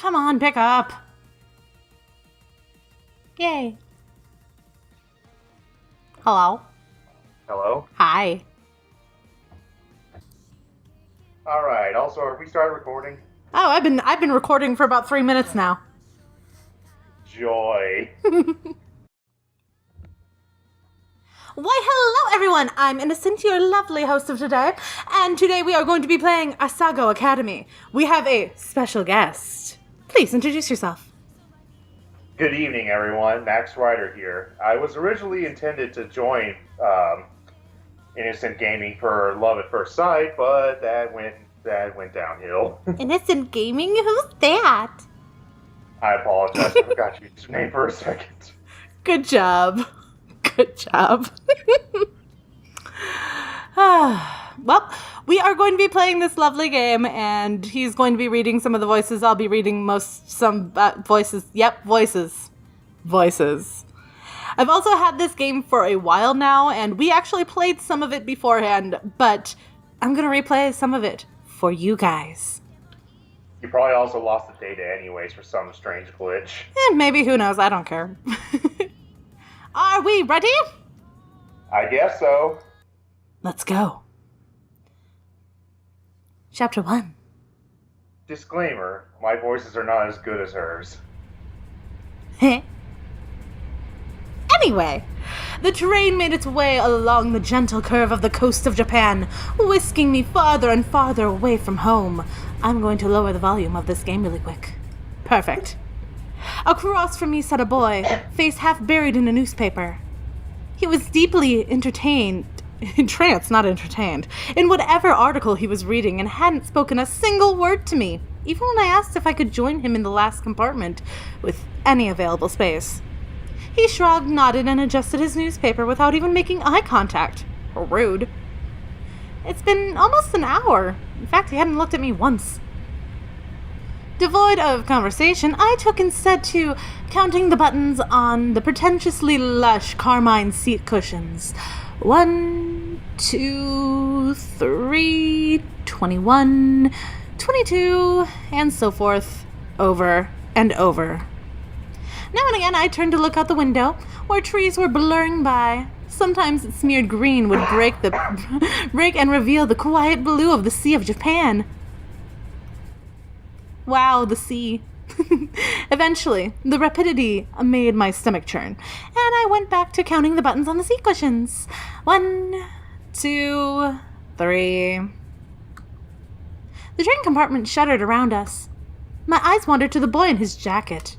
Come on, pick up. Yay. Hello. Hello? Hi. Alright, also, have we started recording? Oh, I've been recording for about 3 minutes now. Joy. Why, hello everyone! I'm Innocent, your lovely host of today, and today we are going to be playing Asagao Academy. We have a special guest. Please introduce yourself. Good evening, everyone. NaxRider here. I was originally intended to join Innocent Gaming for Love at First Sight, but that went downhill. Innocent Gaming? Who's that? I apologize. I forgot your name for a second. Good job. Good job. Well, we are going to be playing this lovely game, and he's going to be reading some of the voices. I'll be reading some voices. Yep, voices. Voices. I've also had this game for a while now, and we actually played some of it beforehand, but I'm going to replay some of it for you guys. You probably also lost the data anyways for some strange glitch. Maybe, who knows? I don't care. Are we ready? I guess so. Let's go. Chapter 1. Disclaimer, my voices are not as good as hers. Anyway, the train made its way along the gentle curve of the coast of Japan, whisking me farther and farther away from home. I'm going to lower the volume of this game really quick. Perfect. Across from me sat a boy, face half buried in a newspaper. He was deeply entranced, not entertained, in whatever article he was reading and hadn't spoken a single word to me, even when I asked if I could join him in the last compartment with any available space. He shrugged, nodded, and adjusted his newspaper without even making eye contact. Rude. It's been almost an hour. In fact, he hadn't looked at me once. Devoid of conversation, I took instead to counting the buttons on the pretentiously lush carmine seat cushions. 1, 2, 3, 21, 22, and so forth, over and over. Now and again, I turned to look out the window, where trees were blurring by. Sometimes its smeared green would break and reveal the quiet blue of the Sea of Japan. Wow, the sea. Eventually, the rapidity made my stomach churn, and I went back to counting the buttons on the seat cushions. 1, 2, 3. The train compartment shuddered around us. My eyes wandered to the boy in his jacket.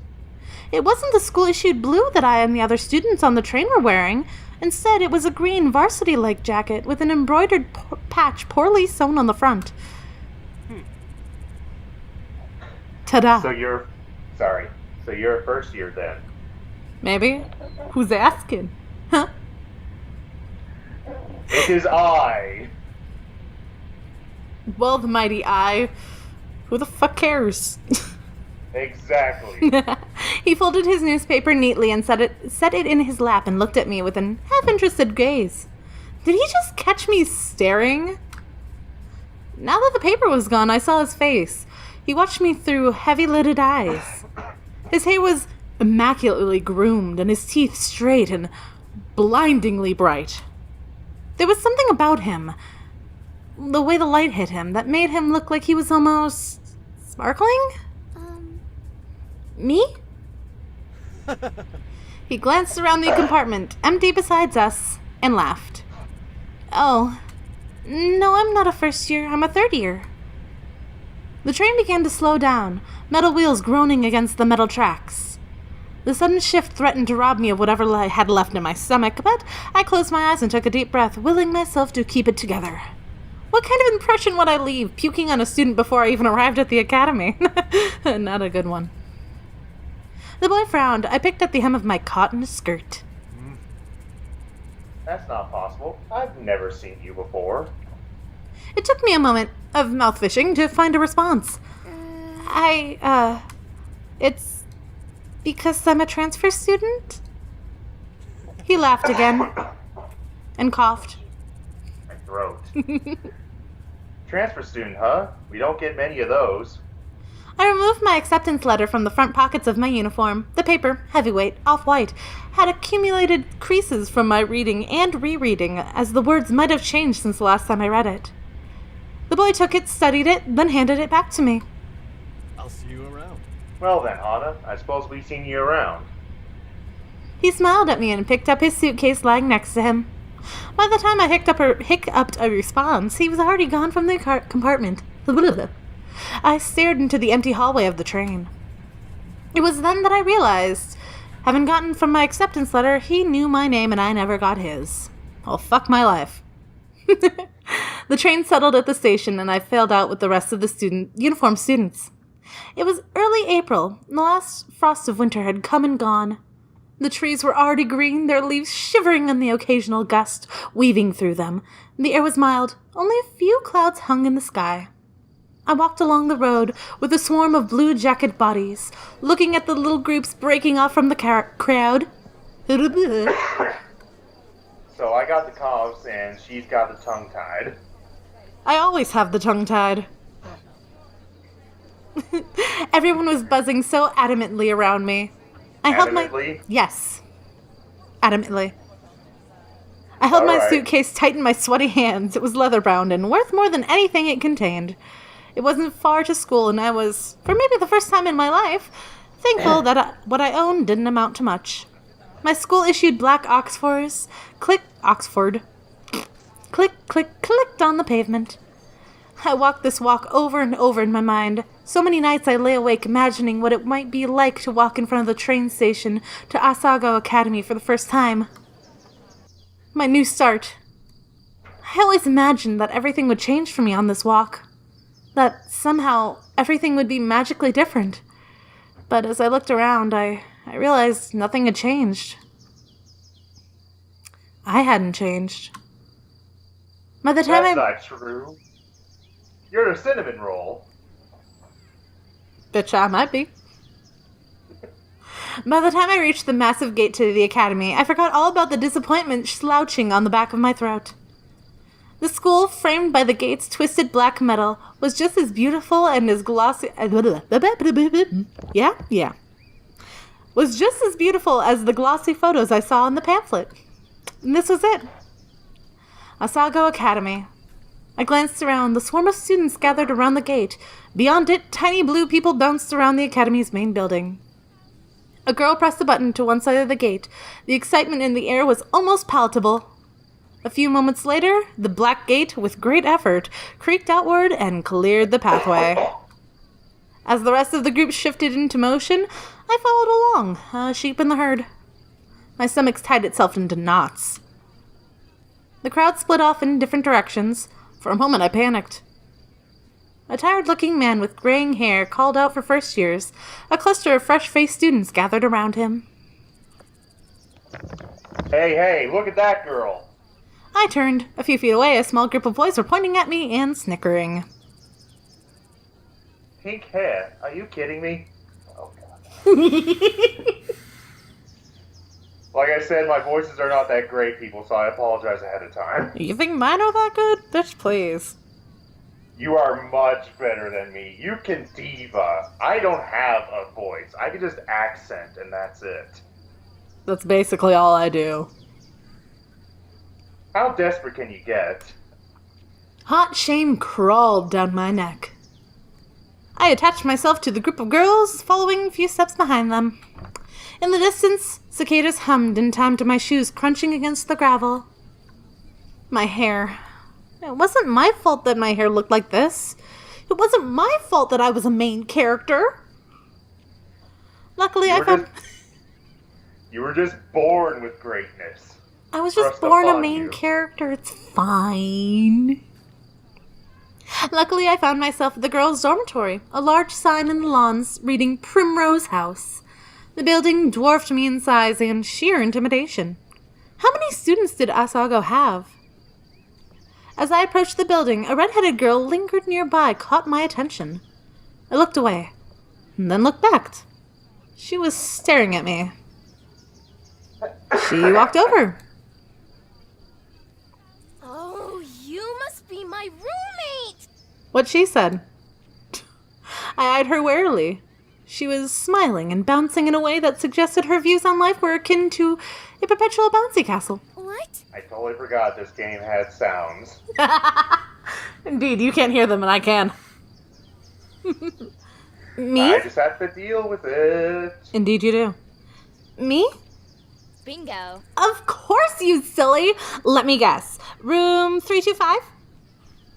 It wasn't the school-issued blue that I and the other students on the train were wearing. Instead, it was a green varsity-like jacket with an embroidered patch poorly sewn on the front. Ta-da. So you're a first year then? Maybe. Who's asking? Huh? It is I. Well, the mighty I. Who the fuck cares? Exactly. He folded his newspaper neatly and set it in his lap and looked at me with an half-interested gaze. Did he just catch me staring? Now that the paper was gone, I saw his face. He watched me through heavy-lidded eyes. His hair was immaculately groomed and his teeth straight and blindingly bright. There was something about him, the way the light hit him, that made him look like he was almost sparkling? Me? He glanced around the compartment, empty besides us, and laughed. Oh, no, I'm not a first year, I'm a third year. The train began to slow down, metal wheels groaning against the metal tracks. The sudden shift threatened to rob me of whatever I had left in my stomach, but I closed my eyes and took a deep breath, willing myself to keep it together. What kind of impression would I leave, puking on a student before I even arrived at the academy? Not a good one. The boy frowned. I picked at the hem of my cotton skirt. That's not possible. I've never seen you before. It took me a moment of mouth fishing to find a response. It's because I'm a transfer student? He laughed again and coughed. My throat. Transfer student, huh? We don't get many of those. I removed my acceptance letter from the front pockets of my uniform. The paper, heavyweight, off-white, had accumulated creases from my reading and rereading, as the words might have changed since the last time I read it. The boy took it, studied it, then handed it back to me. I'll see you around. Well then, Hana, I suppose we've seen you around. He smiled at me and picked up his suitcase lying next to him. By the time I hiccuped a response, he was already gone from the compartment. I stared into the empty hallway of the train. It was then that I realized, having gotten from my acceptance letter, he knew my name and I never got his. Oh, fuck my life. The train settled at the station and I failed out with the rest of the uniformed students. It was early April, and the last frost of winter had come and gone. The trees were already green, their leaves shivering in the occasional gust weaving through them. The air was mild, only a few clouds hung in the sky. I walked along the road with a swarm of blue-jacket bodies, looking at the little groups breaking off from the crowd. So I got the coughs and she's got the tongue-tied. I always have the tongue-tied. Everyone was buzzing so adamantly around me. Yes. Adamantly. I held my suitcase tight in my sweaty hands. It was leather-bound and worth more than anything it contained. It wasn't far to school, and I was, for maybe the first time in my life, thankful that what I owned didn't amount to much. My school issued black Oxfords. Oxford. Click, click, clicked on the pavement. I walked this walk over and over in my mind. So many nights I lay awake imagining what it might be like to walk in front of the train station to Asagao Academy for the first time. My new start. I always imagined that everything would change for me on this walk. That somehow everything would be magically different. But as I looked around, I realized nothing had changed. I hadn't changed. By the time That's not true. You're a cinnamon roll. Bitch, I might be. By the time I reached the massive gate to the academy, I forgot all about the disappointment slouching on the back of my throat. The school, framed by the gate's twisted black metal, was just as beautiful and as glossy... Yeah. Was just as beautiful as the glossy photos I saw in the pamphlet. And this was it. Asagao Academy. I glanced around. The swarm of students gathered around the gate. Beyond it, tiny blue people bounced around the academy's main building. A girl pressed a button to one side of the gate. The excitement in the air was almost palatable. A few moments later, the black gate, with great effort, creaked outward and cleared the pathway. As the rest of the group shifted into motion, I followed along, a sheep in the herd. My stomach tied itself into knots. The crowd split off in different directions. For a moment, I panicked. A tired-looking man with graying hair called out for first years. A cluster of fresh-faced students gathered around him. Hey, look at that girl. I turned. A few feet away, a small group of boys were pointing at me and snickering. Pink hair? Are you kidding me? Oh, God. Like I said, my voices are not that great, people, so I apologize ahead of time. You think mine are that good? Bitch, please. You are much better than me. You can diva. I don't have a voice. I can just accent, and that's it. That's basically all I do. How desperate can you get? Hot shame crawled down my neck. I attached myself to the group of girls, following a few steps behind them. In the distance, cicadas hummed in time to my shoes crunching against the gravel. My hair. It wasn't my fault that my hair looked like this. It wasn't my fault that I was a main character. Luckily, You were just born with greatness. I was just born a main character. It's fine. Luckily, I found myself at the girls' dormitory, a large sign in the lawns reading Primrose House. The building dwarfed me in size and sheer intimidation. How many students did Asagao have? As I approached the building, a red-headed girl lingered nearby, caught my attention. I looked away, and then looked back. She was staring at me. She walked over. Oh, you must be my roommate! What she said. I eyed her warily. She was smiling and bouncing in a way that suggested her views on life were akin to a perpetual bouncy castle. What? I totally forgot this game had sounds. Indeed, you can't hear them and I can. Me? I just have to deal with it. Indeed you do. Me? Bingo. Of course, you silly! Let me guess. Room 325?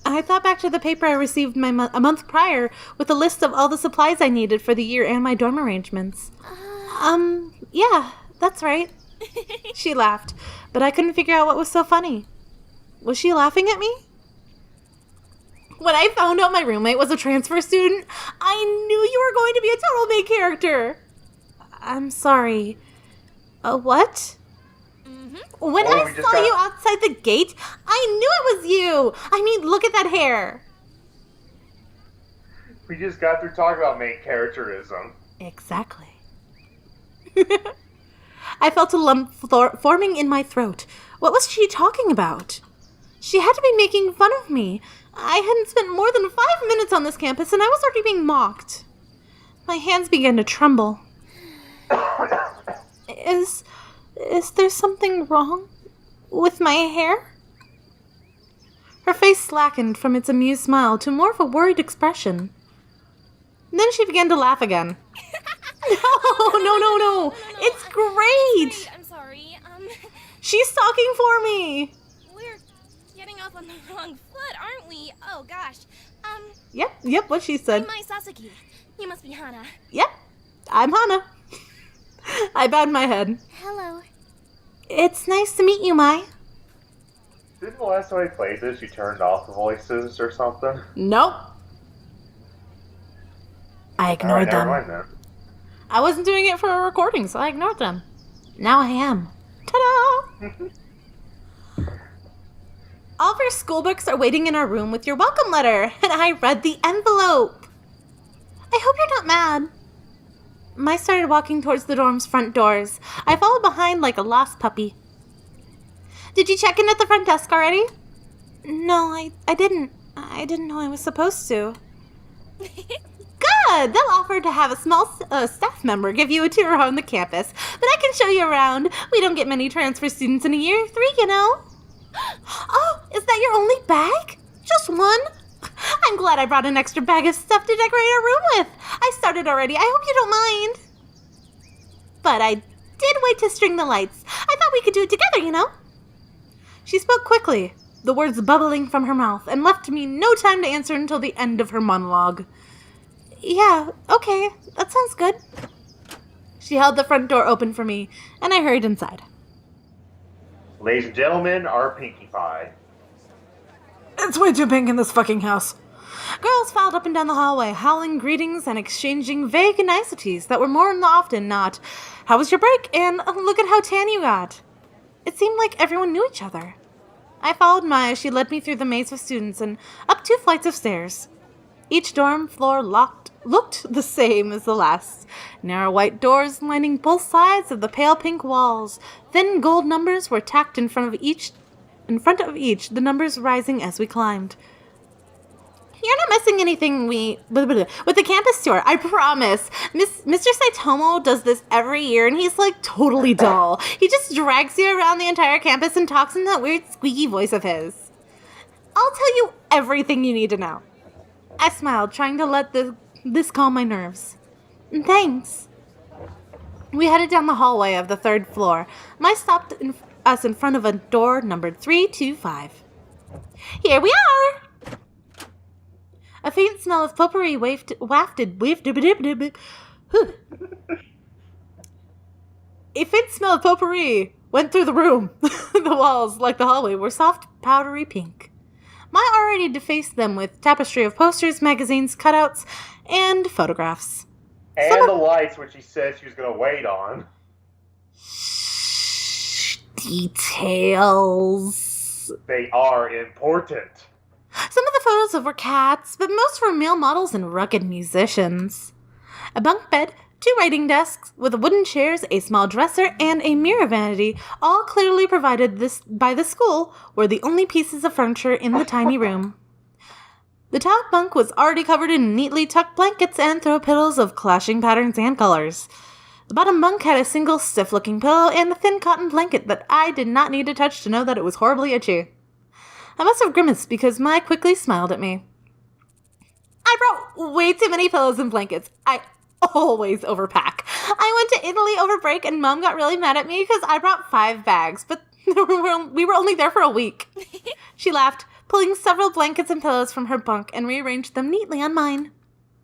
I thought back to the paper I received a month prior with a list of all the supplies I needed for the year and my dorm arrangements. Yeah, that's right. She laughed, but I couldn't figure out what was so funny. Was she laughing at me? When I found out my roommate was a transfer student, I knew you were going to be a total main character. I'm sorry. What? When I saw you outside the gate, I knew it was you. I mean, look at that hair. We just got through talking about main characterism. Exactly. I felt a lump forming in my throat. What was she talking about? She had to be making fun of me. I hadn't spent more than 5 minutes on this campus and I was already being mocked. My hands began to tremble. Is there something wrong with my hair? Her face slackened from its amused smile to more of a worried expression. Then she began to laugh again. No. It's great. I'm sorry. She's talking for me. We're getting off on the wrong foot, aren't we? Oh gosh. Yep, what she said. I'm Mai Sasaki. You must be Hana. Yep, I'm Hana. I bowed my head. Hello. It's nice to meet you, Mai. Didn't the last time I played this, you turned off the voices or something? Nope. I ignored them. Never mind then. I wasn't doing it for a recording, so I ignored them. Now I am. Ta-da! All of our school books are waiting in our room with your welcome letter, and I read the envelope. I hope you're not mad. Mai started walking towards the dorm's front doors. I followed behind like a lost puppy. Did you check in at the front desk already? No, I didn't. I didn't know I was supposed to. Good! They'll offer to have a small staff member give you a tour around the campus, but I can show you around. We don't get many transfer students in a year 3, you know. Oh, is that your only bag? Just one? I'm glad I brought an extra bag of stuff to decorate our room with. I started already. I hope you don't mind. But I did wait to string the lights. I thought we could do it together, you know. She spoke quickly, the words bubbling from her mouth, and left me no time to answer until the end of her monologue. Yeah, okay, that sounds good. She held the front door open for me, and I hurried inside. Ladies and gentlemen, our Pinkie Pie. It's way too pink in this fucking house. Girls filed up and down the hallway, howling greetings and exchanging vague niceties that were more often not, "How was your break?" and "Look at how tan you got." It seemed like everyone knew each other. I followed Mai as she led me through the maze of students and up 2 flights of stairs. Each dorm floor looked the same as the last. Narrow white doors lining both sides of the pale pink walls. Thin gold numbers were tacked in front of each, the numbers rising as we climbed. You're not missing anything with the campus tour, I promise. Mr. Saitomo does this every year, and he's like totally dull. He just drags you around the entire campus and talks in that weird squeaky voice of his. I'll tell you everything you need to know. I smiled, trying to let this calm my nerves. Thanks. We headed down the hallway of the 3rd floor. Mai stopped us in front of a door numbered 325. Here we are! A faint smell of potpourri A faint smell of potpourri went through the room. The walls, like the hallway, were soft, powdery pink. Mai already defaced them with tapestry of posters, magazines, cutouts, and photographs. And the lights, which she said she was going to wait on. Shh, details. They are important. Some of the photos were cats, but most were male models and rugged musicians. A bunk bed, 2 writing desks with wooden chairs, a small dresser, and a mirror vanity, all clearly provided by the school, were the only pieces of furniture in the tiny room. The top bunk was already covered in neatly tucked blankets and throw pillows of clashing patterns and colors. The bottom bunk had a single stiff-looking pillow and a thin cotton blanket that I did not need to touch to know that it was horribly itchy. I must have grimaced because Mai quickly smiled at me. I brought way too many pillows and blankets. I always overpack. I went to Italy over break and Mom got really mad at me because I brought 5 bags, but we were only there for a week. She laughed, pulling several blankets and pillows from her bunk and rearranged them neatly on mine.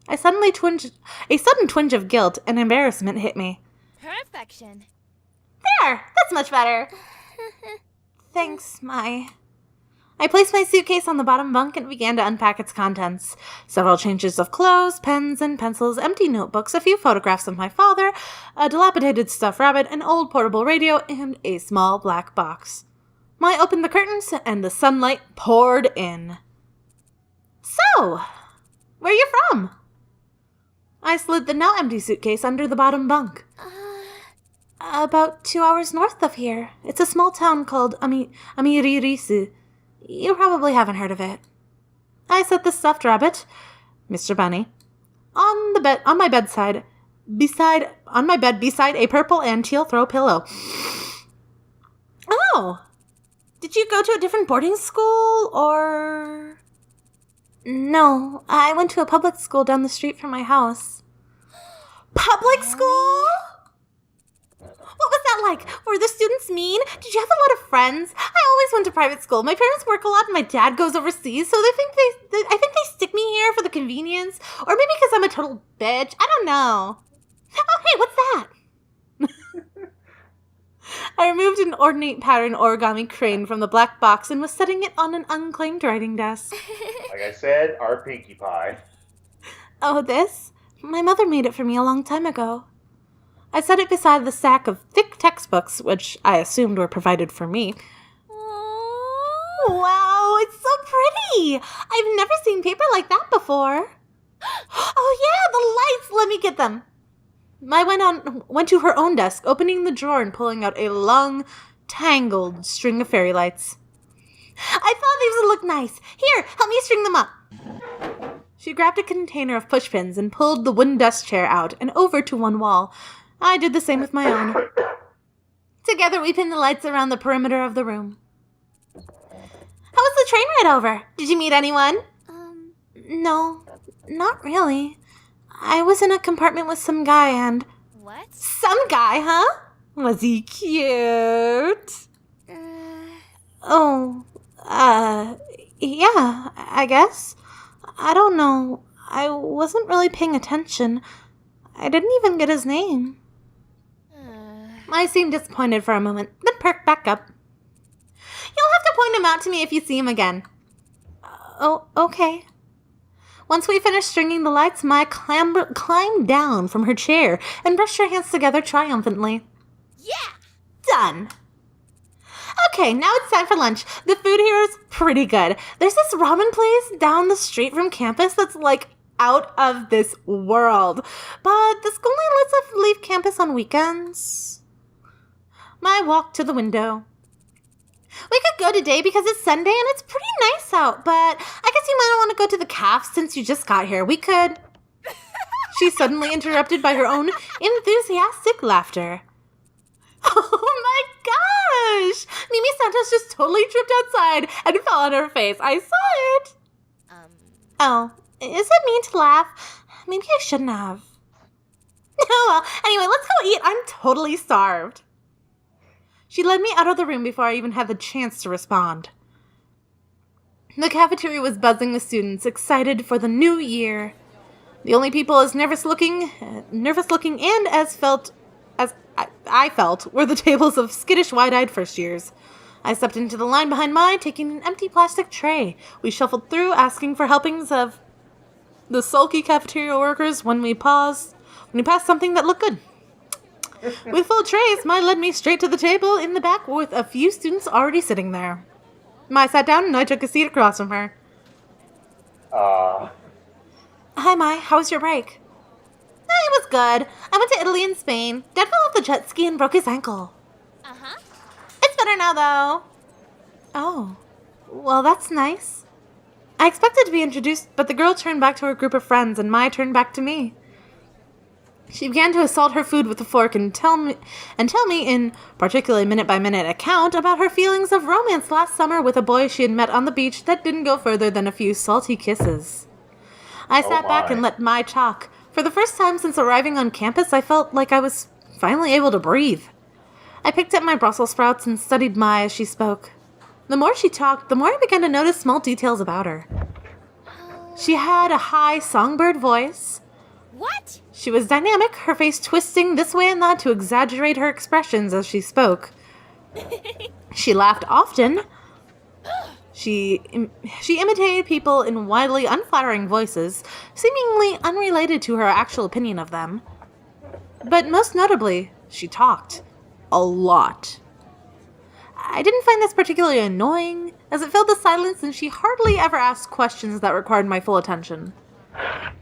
A sudden twinge of guilt and embarrassment hit me. Perfection. There! That's much better. Thanks, Mai. I placed my suitcase on the bottom bunk and began to unpack its contents. Several changes of clothes, pens and pencils, empty notebooks, a few photographs of my father, a dilapidated stuffed rabbit, an old portable radio, and a small black box. Mai opened the curtains and the sunlight poured in. So, where are you from? I slid the now empty suitcase under the bottom bunk. About 2 hours north of here. It's a small town called Amiririsu. You probably haven't heard of it. I set the stuffed rabbit, Mr. Bunny, on my bed beside a purple and teal throw pillow. Oh, did you go to a different boarding school, or? No, I went to a public school down the street from my house. Public school? What was that like? Were the students mean? Did you have a lot of friends? I always went to private school. My parents work a lot and my dad goes overseas, so I think they stick me here for the convenience. Or maybe because I'm a total bitch. I don't know. Oh, hey, what's that? I removed an ornate pattern origami crane from the black box and was setting it on an unclaimed writing desk. Like I said, our Pinkie Pie. Oh, this? My mother made it for me a long time ago. I set it beside the stack of thick textbooks, which I assumed were provided for me. Wow, it's so pretty! I've never seen paper like that before. Oh yeah, the lights! Let me get them. Mai went to her own desk, opening the drawer and pulling out a long, tangled string of fairy lights. I thought these would look nice. Here, help me string them up. She grabbed a container of pushpins and pulled the wooden desk chair out and over to one wall. I did the same with my own. Together we pinned the lights around the perimeter of the room. How was the train ride over? Did you meet anyone? No, not really. I was in a compartment with some guy and... What? Some guy, huh? Was he cute? Yeah, I guess. I don't know. I wasn't really paying attention. I didn't even get his name. I seemed disappointed for a moment, then perked back up. You'll have to point him out to me if you see him again. Oh, okay. Once we finished stringing the lights, Mai climbed down from her chair and brushed her hands together triumphantly. Yeah! Done. Okay, now it's time for lunch. The food here is pretty good. There's this ramen place down the street from campus that's like out of this world. But the school only lets us leave campus on weekends. Mai walked to the window. We could go today because it's Sunday and it's pretty nice out, but I guess you might want to go to the caf since you just got here. We could... She suddenly interrupted by her own enthusiastic laughter. Oh my gosh! Mimi Santos just totally tripped outside and fell on her face. I saw it! Oh, is it mean to laugh? Maybe I shouldn't have. Oh well, anyway, let's go eat. I'm totally starved. She led me out of the room before I even had the chance to respond. The cafeteria was buzzing with students, excited for the new year. The only people as nervous looking and as I felt were the tables of skittish, wide-eyed first years. I stepped into the line behind Mai, taking an empty plastic tray. We shuffled through, asking for helpings of the sulky cafeteria workers when we passed something that looked good. With full trays, Mai led me straight to the table in the back with a few students already sitting there. Mai sat down and I took a seat across from her. Hi, Mai. How was your break? It was good. I went to Italy and Spain. Dad fell off the jet ski and broke his ankle. It's better now, though. Oh. Well, that's nice. I expected to be introduced, but the girl turned back to her group of friends, and Mai turned back to me. She began to assault her food with a fork and tell me in particularly minute-by-minute account about her feelings of romance last summer with a boy she had met on the beach that didn't go further than a few salty kisses. I sat back and let Mai talk. For the first time since arriving on campus, I felt like I was finally able to breathe. I picked up my Brussels sprouts and studied Mai as she spoke. The more she talked, the more I began to notice small details about her. She had a high songbird voice. What? She was dynamic, her face twisting this way and that to exaggerate her expressions as she spoke. She laughed often. She imitated people in widely unflattering voices, seemingly unrelated to her actual opinion of them. But most notably, she talked. A lot. I didn't find this particularly annoying, as it filled the silence and she hardly ever asked questions that required my full attention.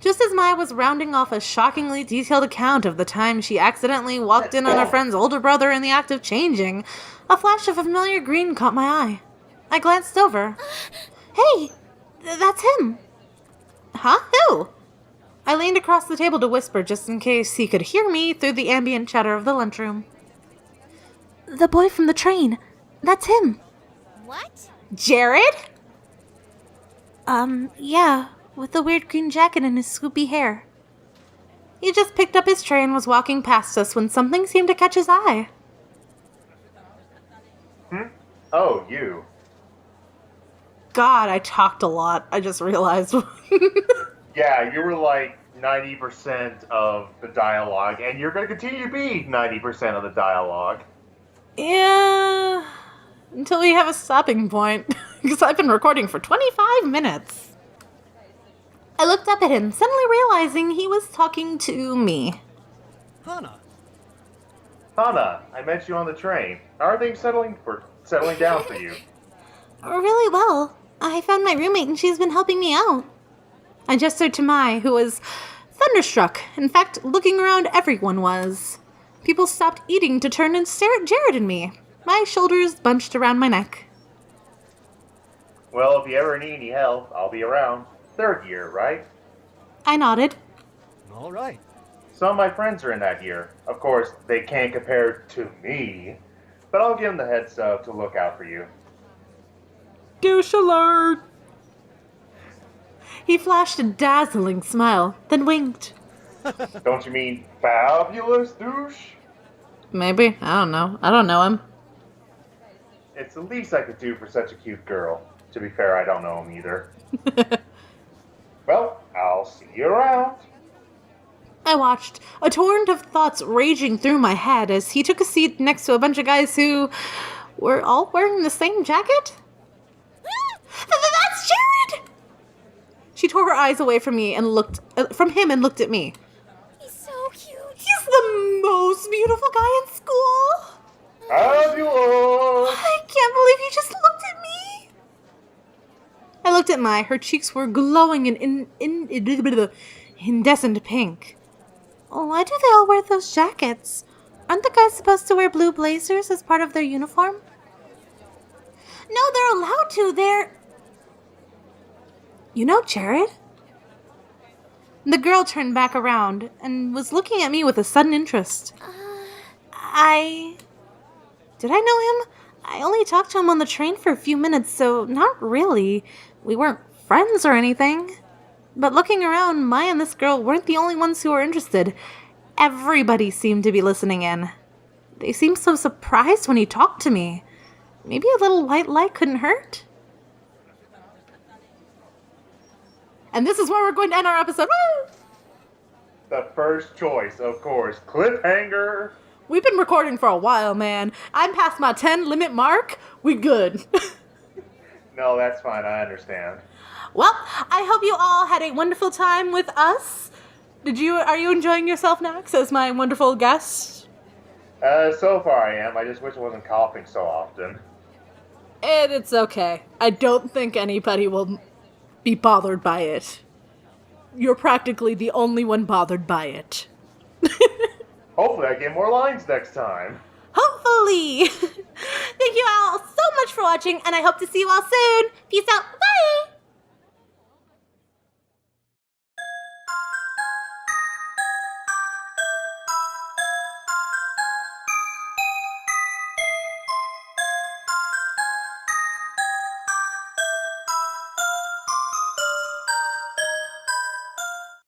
Just as Maya was rounding off a shockingly detailed account of the time she accidentally walked in on her friend's older brother in the act of changing, a flash of familiar green caught my eye. I glanced over. Hey, that's him. Huh? Who? I leaned across the table to whisper just in case he could hear me through the ambient chatter of the lunchroom. The boy from the train. That's him. What? Jared? Yeah, with the weird green jacket and his swoopy hair. He just picked up his tray and was walking past us when something seemed to catch his eye. Oh, you. God, I talked a lot. I just realized. Yeah, you were like 90% of the dialogue, and you're going to continue to be 90% of the dialogue. Yeah, until we have a stopping point, because I've been recording for 25 minutes. I looked up at him, suddenly realizing he was talking to me. Hana. Hana, I met you on the train. How are things settling down for you? Really well. I found my roommate and she's been helping me out. I gestured to Mai, who was thunderstruck. In fact, looking around, everyone was. People stopped eating to turn and stare at Jared and me. My shoulders bunched around my neck. Well, if you ever need any help, I'll be around. Third year, right? I nodded. All right. Some of my friends are in that year. Of course, they can't compare to me, but I'll give them the heads up to look out for you. Douche alert! He flashed a dazzling smile, then winked. Don't you mean fabulous douche? Maybe. I don't know. I don't know him. It's the least I could do for such a cute girl. To be fair, I don't know him either. Well, I'll see you around. I watched, a torrent of thoughts raging through my head as he took a seat next to a bunch of guys who were all wearing the same jacket. That's Jared! She tore her eyes away from me and looked at me. He's so cute. He's the most beautiful guy in school. Fabulous! I can't believe he just looked at me. I looked at Mai. Her cheeks were glowing in incandescent pink. Why do they all wear those jackets? Aren't the guys supposed to wear blue blazers as part of their uniform? No, they're allowed to. You know Jared? The girl turned back around and was looking at me with a sudden interest. Did I know him? I only talked to him on the train for a few minutes, so not really. We weren't friends or anything. But looking around, Maya and this girl weren't the only ones who were interested. Everybody seemed to be listening in. They seemed so surprised when he talked to me. Maybe a little white light couldn't hurt? And this is where we're going to end our episode. Woo! The first choice, of course. Cliffhanger. We've been recording for a while, man. I'm past my 10 limit mark. We good. No, that's fine. I understand. Well, I hope you all had a wonderful time with us. Are you enjoying yourself, Nax, as my wonderful guest? So far I am. I just wish I wasn't coughing so often. And it's okay. I don't think anybody will be bothered by it. You're practically the only one bothered by it. Hopefully I get more lines next time. Hopefully. Thank you all so much for watching, and I hope to see you all soon. Peace out. Bye.